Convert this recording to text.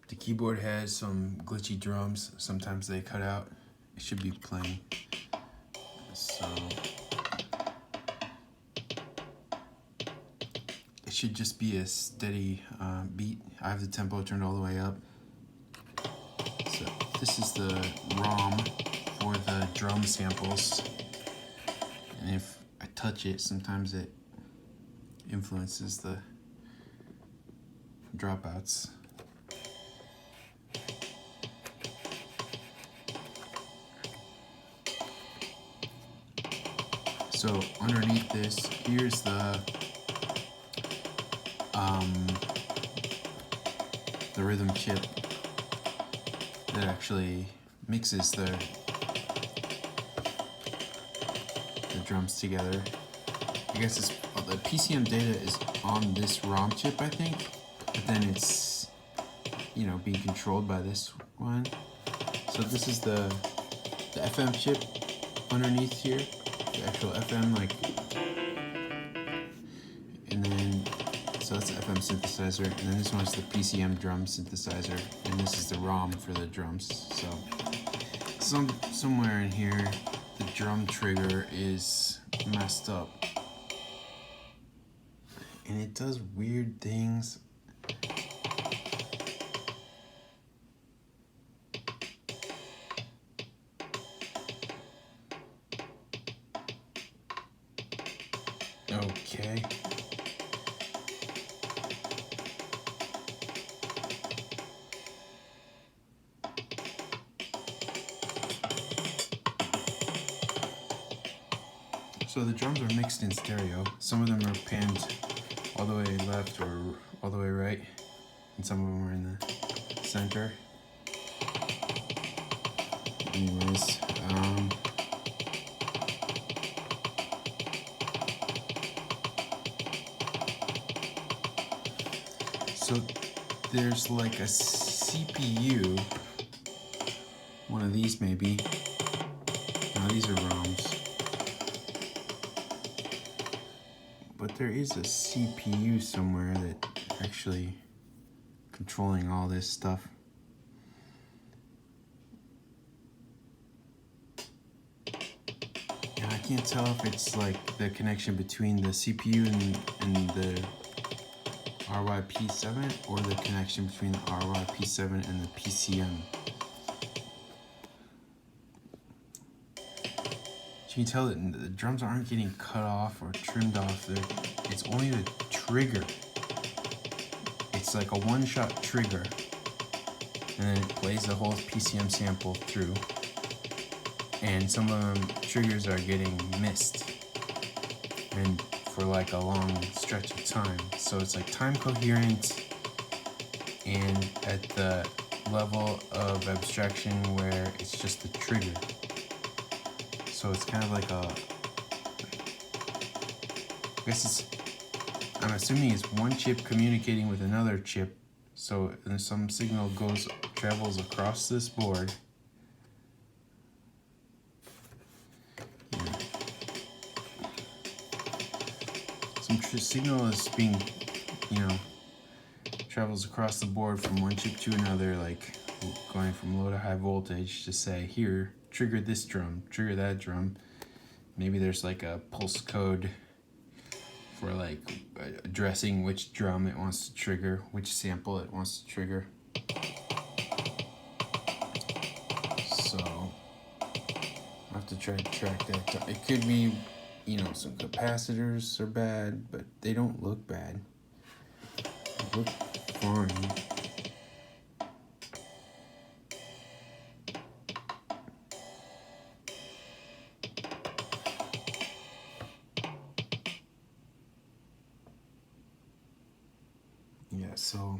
The keyboard has some glitchy drums. Sometimes they cut out. It should be playing. So it should just be a steady beat. I have the tempo turned all the way up. So this is the ROM for the drum samples. And if I touch it, sometimes it influences the dropouts. So underneath this, here's the rhythm chip that actually mixes the drums together. I guess it's the PCM data is on this ROM chip, I think, but then it's, you know, being controlled by this one. So this is the FM chip underneath here, the actual FM, like, and then so that's the FM synthesizer, and then this one's the PCM drum synthesizer, and this is the ROM for the drums. So somewhere in here, the drum trigger is messed up, and it does weird things. Okay. So the drums are mixed in stereo. Some of them are panned all the way left or all the way right, and some of them are in the center. Anyways, so there's like a CPU, one of these maybe. No, these are ROMs. But there is a CPU somewhere that actually controlling all this stuff. And I can't tell if it's like the connection between the CPU and the RYP7 or the connection between the RYP7 and the PCM. You can tell that the drums aren't getting cut off or trimmed off. It's only the trigger. It's like a one-shot trigger, and then it plays the whole PCM sample through. And some of them triggers are getting missed, and for like a long stretch of time. So it's like time coherent, and at the level of abstraction where it's just the trigger. So it's kind of like I guess I'm assuming it's one chip communicating with another chip. So some signal travels across this board. Yeah. Some signal is being, travels across the board from one chip to another, like going from low to high voltage to say, here, trigger this drum, trigger that drum. Maybe there's like a pulse code for like addressing which drum it wants to trigger, which sample it wants to trigger. So I have to try to track that. It could be, some capacitors are bad, but they don't look bad. They look fine. Yeah, so